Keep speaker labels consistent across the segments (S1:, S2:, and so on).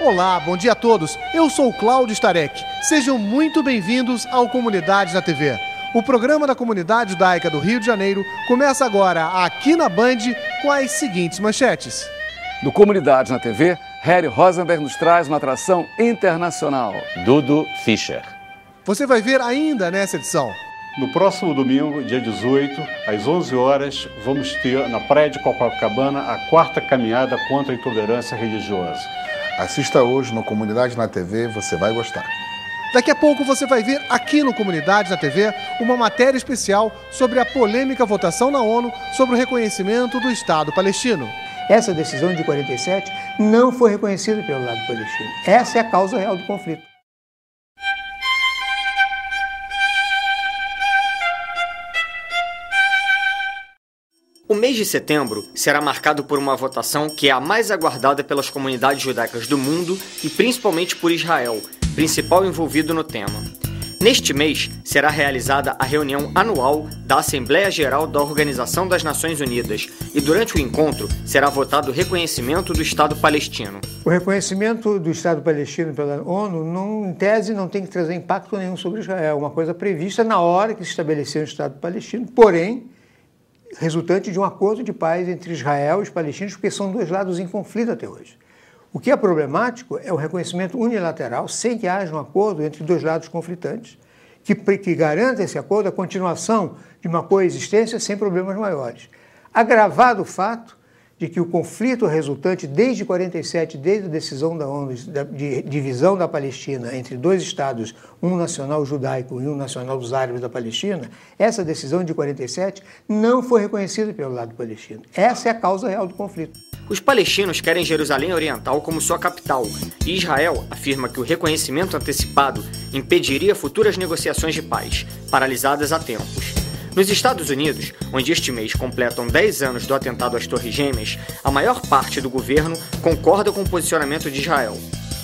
S1: Olá, bom dia a todos. Eu sou o Cláudio Starek. Sejam muito bem-vindos ao Comunidades na TV. O programa da Comunidade Judaica do Rio de Janeiro começa agora aqui na Band com as seguintes manchetes.
S2: No Comunidades na TV, Harry Rosenberg nos traz uma atração internacional.
S3: Dudu Fischer.
S1: Você vai ver ainda nessa edição.
S4: No próximo domingo, dia 18, às 11 horas, vamos ter na Praia de Copacabana a 4ª caminhada contra a intolerância religiosa.
S5: Assista hoje no Comunidade na TV, você vai gostar.
S1: Daqui a pouco você vai ver aqui no Comunidade na TV uma matéria especial sobre a polêmica votação na ONU sobre o reconhecimento do Estado palestino.
S6: Essa decisão de 47 não foi reconhecida pelo lado palestino. Essa é a causa real do conflito.
S7: O mês de setembro será marcado por uma votação que é a mais aguardada pelas comunidades judaicas do mundo e principalmente por Israel, principal envolvido no tema. Neste mês será realizada a reunião anual da Assembleia Geral da Organização das Nações Unidas e durante o encontro será votado o reconhecimento do Estado palestino.
S6: O reconhecimento do Estado palestino pela ONU, em tese, não tem que trazer impacto nenhum sobre Israel, uma coisa prevista na hora que se estabeleceu o Estado palestino, porém, resultante de um acordo de paz entre Israel e os palestinos, porque são dois lados em conflito até hoje. O que é problemático é o reconhecimento unilateral, sem que haja um acordo entre dois lados conflitantes, que garanta esse acordo a continuação de uma coexistência sem problemas maiores. Agravado o fato de que o conflito resultante desde 47, desde a decisão da ONU de divisão da Palestina entre dois estados, um nacional judaico e um nacional dos árabes da Palestina, essa decisão de 47 não foi reconhecida pelo lado palestino. Essa é a causa real do conflito.
S7: Os palestinos querem Jerusalém Oriental como sua capital, e Israel afirma que o reconhecimento antecipado impediria futuras negociações de paz, paralisadas há tempos. Nos Estados Unidos, onde este mês completam 10 anos do atentado às Torres Gêmeas, a maior parte do governo concorda com o posicionamento de Israel.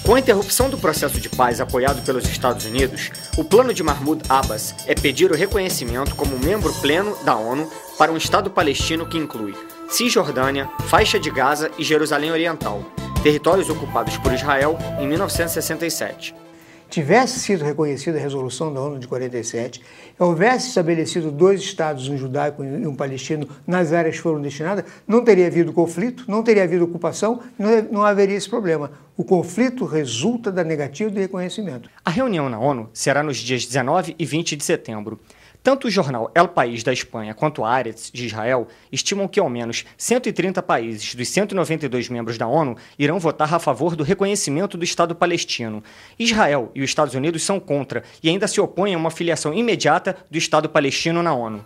S7: Com a interrupção do processo de paz apoiado pelos Estados Unidos, o plano de Mahmoud Abbas é pedir o reconhecimento como membro pleno da ONU para um Estado palestino que inclui Cisjordânia, Faixa de Gaza e Jerusalém Oriental, territórios ocupados por Israel em 1967.
S6: Tivesse sido reconhecida a resolução da ONU de 47, houvesse estabelecido dois estados, um judaico e um palestino, nas áreas que foram destinadas, não teria havido conflito, não teria havido ocupação, não haveria esse problema. O conflito resulta da negativa de reconhecimento.
S7: A reunião na ONU será nos dias 19 e 20 de setembro. Tanto o jornal El País da Espanha quanto a Haaretz de Israel estimam que ao menos 130 países dos 192 membros da ONU irão votar a favor do reconhecimento do Estado palestino. Israel e os Estados Unidos são contra e ainda se opõem a uma filiação imediata do Estado palestino na ONU.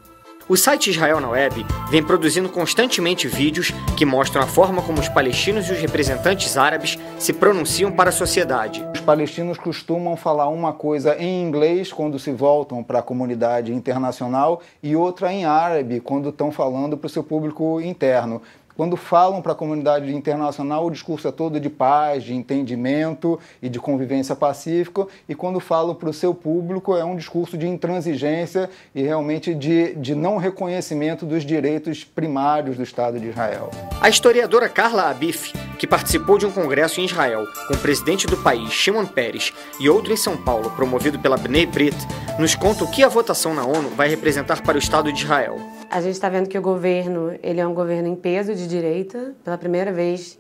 S7: O site Israel na Web vem produzindo constantemente vídeos que mostram a forma como os palestinos e os representantes árabes se pronunciam para a sociedade.
S8: Os palestinos costumam falar uma coisa em inglês quando se voltam para a comunidade internacional e outra em árabe quando estão falando para o seu público interno. Quando falam para a comunidade internacional, o discurso é todo de paz, de entendimento e de convivência pacífica, e quando falam para o seu público é um discurso de intransigência e realmente de não reconhecimento dos direitos primários do Estado de Israel.
S7: A historiadora Carla Abif, que participou de um congresso em Israel com o presidente do país, Shimon Peres, e outro em São Paulo, promovido pela Bnei Brit, nos conta o que a votação na ONU vai representar para o Estado de Israel.
S9: A gente está vendo que o governo, ele é um governo em peso de direita. Pela primeira vez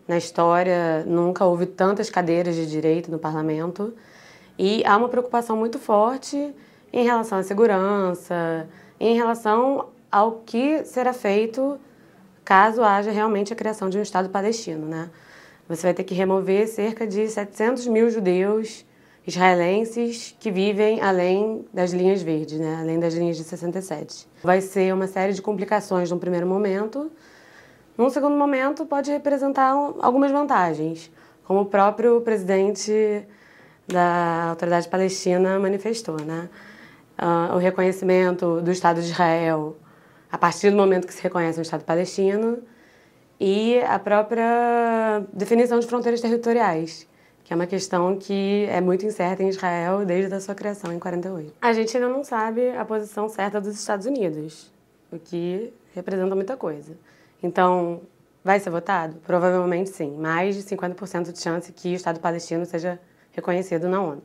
S9: na história, nunca houve tantas cadeiras de direita no parlamento. E há uma preocupação muito forte em relação à segurança, em relação ao que será feito caso haja realmente a criação de um Estado palestino, né? Você vai ter que remover cerca de 700 mil judeus israelenses que vivem além das linhas verdes, né? Além das linhas de 67. Vai ser uma série de complicações num primeiro momento. Num segundo momento, pode representar algumas vantagens, como o próprio presidente da Autoridade Palestina manifestou, né? O reconhecimento do Estado de Israel a partir do momento que se reconhece um Estado palestino e a própria definição de fronteiras territoriais, que é uma questão que é muito incerta em Israel desde a sua criação em 48. A gente ainda não sabe a posição certa dos Estados Unidos, o que representa muita coisa. Então, Vai ser votado? Provavelmente sim. Mais de 50% de chance que o Estado palestino seja reconhecido na ONU.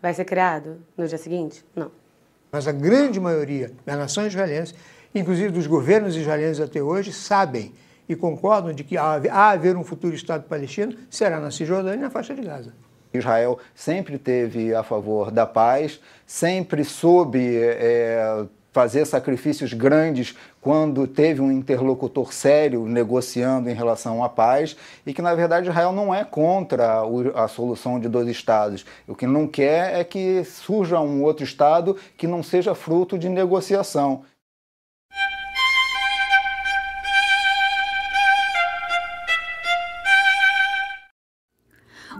S9: Vai ser criado no dia seguinte? Não.
S6: Mas a grande maioria da nação israelense, inclusive dos governos israelenses até hoje, sabem e concordam de que a haver um futuro Estado palestino será na Cisjordânia e na faixa de Gaza.
S8: Israel sempre esteve a favor da paz, sempre soube fazer sacrifícios grandes quando teve um interlocutor sério negociando em relação à paz e que, na verdade, Israel não é contra a solução de 2 estados. O que não quer é que surja um outro estado que não seja fruto de negociação.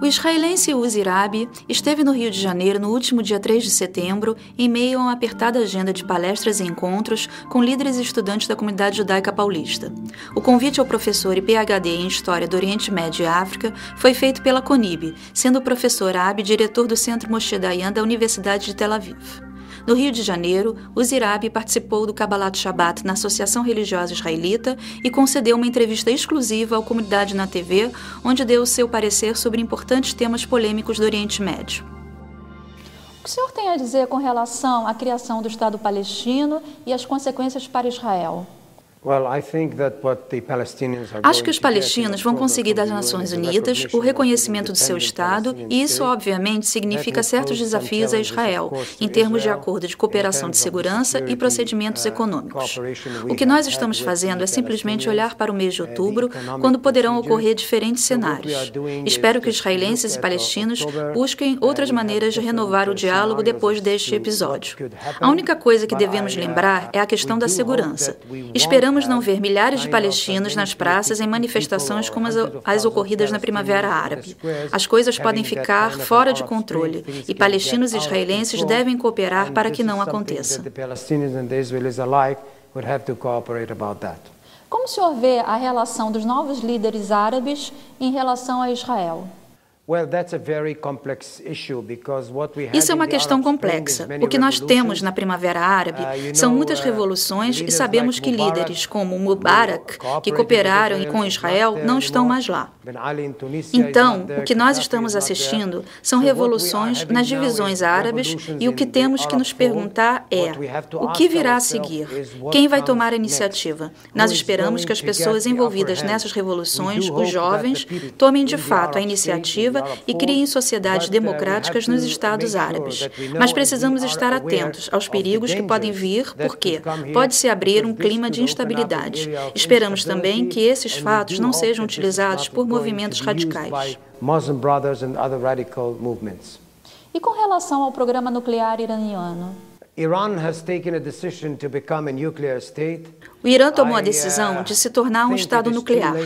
S3: O israelense Uzi Rabi esteve no Rio de Janeiro no último dia 3 de setembro, em meio a uma apertada agenda de palestras e encontros com líderes e estudantes da comunidade judaica paulista. O convite ao professor e PhD em História do Oriente Médio e África foi feito pela CONIB, sendo o professor Rabi diretor do Centro Moshe Dayan da Universidade de Tel Aviv. No Rio de Janeiro, Uzi Rabi participou do Kabbalat Shabbat na Associação Religiosa Israelita e concedeu uma entrevista exclusiva ao Comunidade na TV, onde deu o seu parecer sobre importantes temas polêmicos do Oriente Médio.
S10: O que o senhor tem a dizer com relação à criação do Estado palestino e as consequências para Israel?
S3: Acho que os palestinos vão conseguir das Nações Unidas o reconhecimento do seu Estado e isso, obviamente, significa certos desafios a Israel, em termos de acordo de cooperação de segurança e procedimentos econômicos. O que nós estamos fazendo é simplesmente olhar para o mês de outubro, quando poderão ocorrer diferentes cenários. Espero que israelenses e palestinos busquem outras maneiras de renovar o diálogo depois deste episódio. A única coisa que devemos lembrar é a questão da segurança. Esperamos não ver milhares de palestinos nas praças em manifestações como as ocorridas na Primavera Árabe. As coisas podem ficar fora de controle e palestinos e israelenses devem cooperar para que não aconteça.
S10: Como o senhor vê a relação dos novos líderes árabes em relação a Israel?
S3: Isso é uma questão complexa. O que nós temos na Primavera Árabe são muitas revoluções e sabemos que líderes como Mubarak, que cooperaram com Israel, não estão mais lá. Então, o que nós estamos assistindo são revoluções nas divisões árabes e o que temos que nos perguntar é: o que virá a seguir? Quem vai tomar a iniciativa? Nós esperamos que as pessoas envolvidas nessas revoluções, os jovens, tomem de fato a iniciativa e criem sociedades democráticas nos Estados árabes. Mas precisamos estar atentos aos perigos que podem vir, porque pode-se abrir um clima de instabilidade. Esperamos também que esses fatos não sejam utilizados por movimentos radicais.
S10: E com relação ao programa nuclear iraniano?
S3: O Irã tomou a decisão de se tornar um Estado nuclear.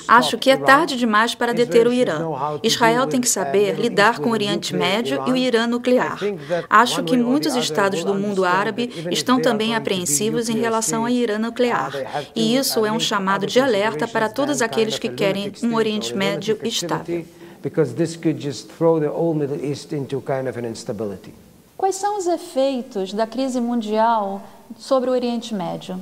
S3: Acho que é tarde demais para deter o Irã. Israel tem que saber lidar com o Oriente Médio e o Irã nuclear. Acho que muitos estados do mundo árabe estão também apreensivos em relação ao Irã nuclear. E isso é um chamado de alerta para todos aqueles que querem um Oriente Médio estável.
S10: Quais são os efeitos da crise mundial sobre o Oriente Médio?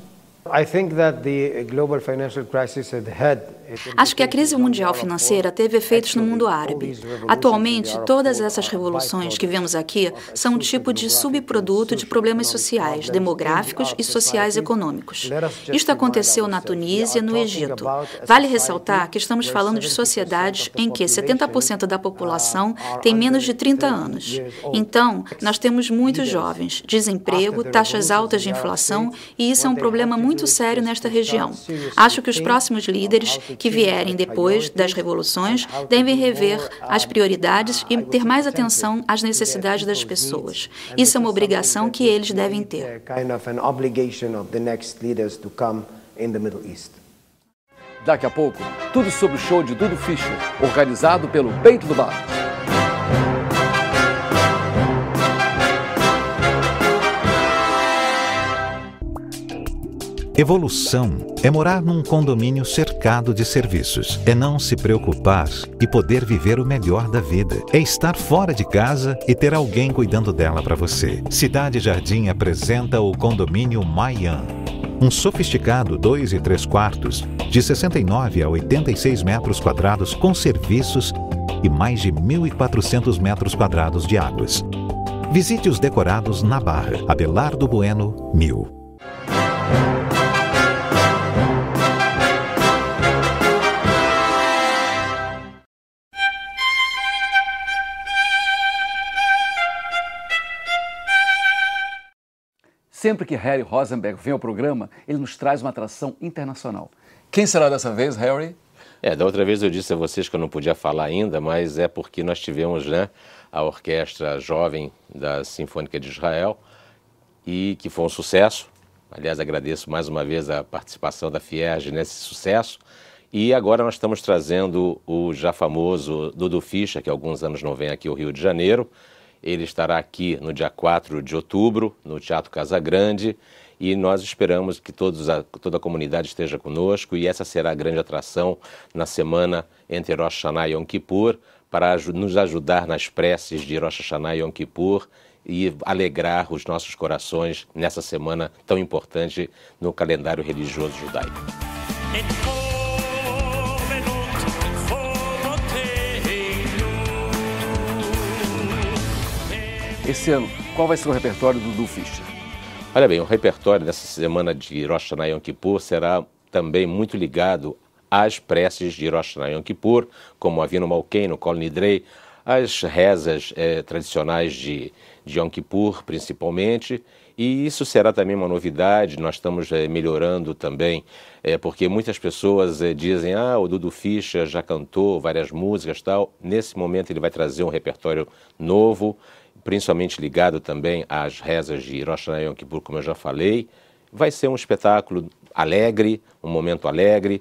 S3: Acho que a crise mundial financeira teve efeitos no mundo árabe. Atualmente, todas essas revoluções que vemos aqui são um tipo de subproduto de problemas sociais, demográficos e sociais econômicos. Isto aconteceu na Tunísia e no Egito. Vale ressaltar que estamos falando de sociedades em que 70% da população tem menos de 30 anos. Então, nós temos muitos jovens, desemprego, taxas altas de inflação, e isso é um problema muito sério nesta região. Acho que os próximos líderes que vierem depois das revoluções devem rever as prioridades e ter mais atenção às necessidades das pessoas. Isso é uma obrigação que eles devem ter.
S2: Daqui a pouco, tudo sobre o show de Dudu Fischer, organizado pelo Beit do Bar.
S11: Evolução é morar num condomínio cercado de serviços. É não se preocupar e poder viver o melhor da vida. É estar fora de casa e ter alguém cuidando dela para você. Cidade Jardim apresenta o condomínio Mayan. Um sofisticado 2 3/4, de 69 a 86 metros quadrados com serviços e mais de 1.400 metros quadrados de águas. Visite os decorados na Barra. Abelardo Bueno, 1000.
S2: Sempre que Harry Rosenberg vem ao programa, ele nos traz uma atração internacional. Quem será dessa vez, Harry?
S12: Da outra vez eu disse a vocês que eu não podia falar ainda, mas é porque nós tivemos, a Orquestra Jovem da Sinfônica de Israel, e que foi um sucesso. Aliás, agradeço mais uma vez a participação da Fierge nesse sucesso. E agora nós estamos trazendo o já famoso Dudu Fischer, que há alguns anos não vem aqui ao Rio de Janeiro. Ele estará aqui no dia 4 de outubro, no Teatro Casa Grande, e nós esperamos que toda a comunidade esteja conosco, e essa será a grande atração na semana entre Rosh Hashanah e Yom Kippur, para nos ajudar nas preces de Rosh Hashanah e Yom Kippur e alegrar os nossos corações nessa semana tão importante no calendário religioso judaico.
S2: Esse ano, qual vai ser o repertório do Dudu Fischer?
S12: Olha bem, o repertório dessa semana de Rosh Hashanah e Yom Kippur será também muito ligado às preces de Rosh Hashanah e Yom Kippur, como Avinu Malkeinu, Kol Nidrei, as rezas tradicionais de Yom Kippur, principalmente, e isso será também uma novidade. Nós estamos melhorando também, porque muitas pessoas dizem, o Dudu Fischer já cantou várias músicas e tal. Nesse momento ele vai trazer um repertório novo, principalmente ligado também às rezas de Rosh Hashanah e Yom Kippur, como eu já falei. Vai ser um espetáculo alegre, um momento alegre.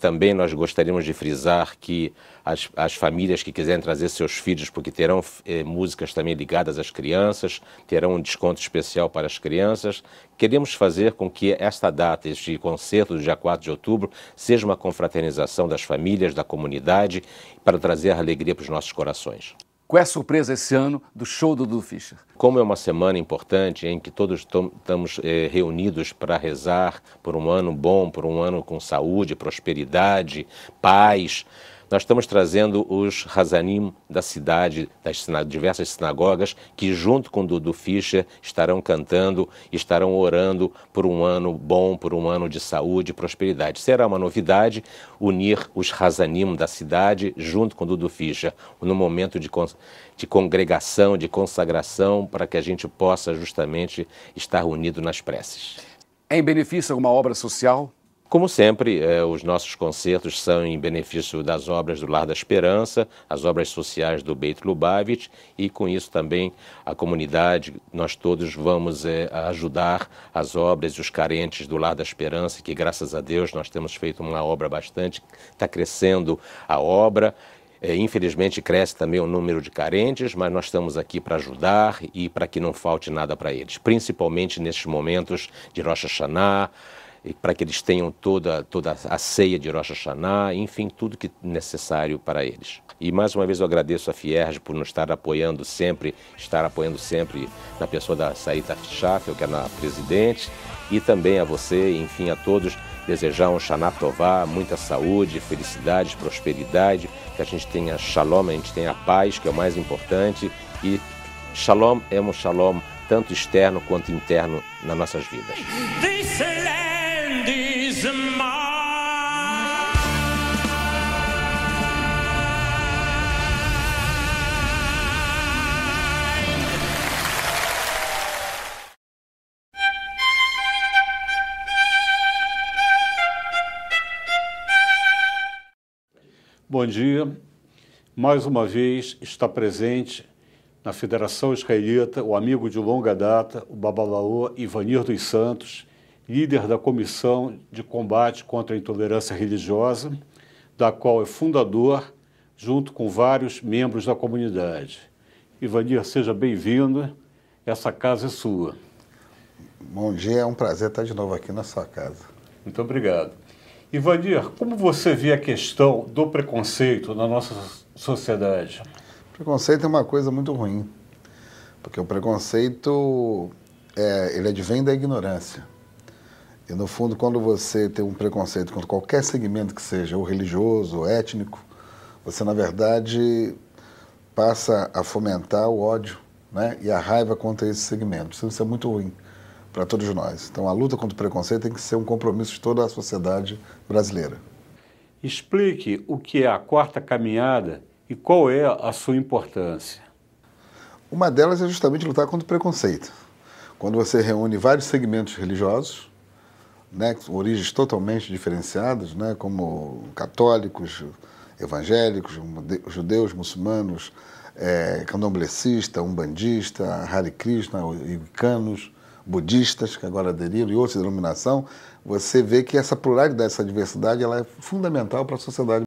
S12: Também nós gostaríamos de frisar que as famílias que quiserem trazer seus filhos, porque terão músicas também ligadas às crianças, terão um desconto especial para as crianças. Queremos fazer com que esta data, este concerto do dia 4 de outubro, seja uma confraternização das famílias, da comunidade, para trazer alegria para os nossos corações.
S2: Qual é a surpresa esse ano do show do Dudu Fischer?
S12: Como é uma semana importante em que todos estamos reunidos para rezar por um ano bom, por um ano com saúde, prosperidade, paz, nós estamos trazendo os Hazanim da cidade, das diversas sinagogas, que junto com o Dudu Fischer estarão cantando, estarão orando por um ano bom, por um ano de saúde e prosperidade. Será uma novidade unir os Hazanim da cidade junto com o Dudu Fischer, num momento de congregação, de consagração, para que a gente possa justamente estar unido nas preces.
S2: É em benefício de alguma obra social?
S12: Como sempre, os nossos concertos são em benefício das obras do Lar da Esperança, as obras sociais do Beit Lubavitch, e com isso também a comunidade, nós todos vamos ajudar as obras e os carentes do Lar da Esperança, que graças a Deus nós temos feito uma obra bastante, está crescendo a obra. Infelizmente cresce também o número de carentes, mas nós estamos aqui para ajudar e para que não falte nada para eles, principalmente nesses momentos de Rosh Hashanah, para que eles tenham toda a ceia de Rosh Hashanah, enfim, tudo que é necessário para eles. E mais uma vez eu agradeço a Fierge por nos estar apoiando sempre na pessoa da Sarita Schaffel, que é a presidente, e também a você, enfim, a todos, desejar um Shana Tová, muita saúde, felicidade, prosperidade, que a gente tenha shalom, a gente tenha paz, que é o mais importante, e shalom é um shalom tanto externo quanto interno nas nossas vidas.
S4: Bom dia. Mais uma vez está presente na Federação Israelita o amigo de longa data, o Babalaô Ivanir dos Santos, líder da Comissão de Combate contra a Intolerância Religiosa, da qual é fundador, junto com vários membros da comunidade. Ivanir, seja bem-vindo, essa casa é sua.
S5: Bom dia, é um prazer estar de novo aqui na sua casa.
S4: Muito obrigado. Ivanir, como você vê a questão do preconceito na nossa sociedade?
S5: O preconceito é uma coisa muito ruim, porque o preconceito ele advém da ignorância. E, no fundo, quando você tem um preconceito contra qualquer segmento que seja, ou religioso, ou étnico, você, na verdade, passa a fomentar o ódio, né, e a raiva contra esse segmento. Isso é muito ruim para todos nós. Então, a luta contra o preconceito tem que ser um compromisso de toda a sociedade brasileira.
S4: Explique o que é a quarta caminhada e qual é a sua importância.
S5: Uma delas é justamente lutar contra o preconceito. Quando você reúne vários segmentos religiosos, né, com origens totalmente diferenciadas, né, como católicos, evangélicos, judeus, muçulmanos, candomblessista, umbandista, Hare Krishna, wiccanos, budistas, que agora aderiram, e outras denominações, você vê que essa pluralidade, essa diversidade, ela é fundamental para a sociedade.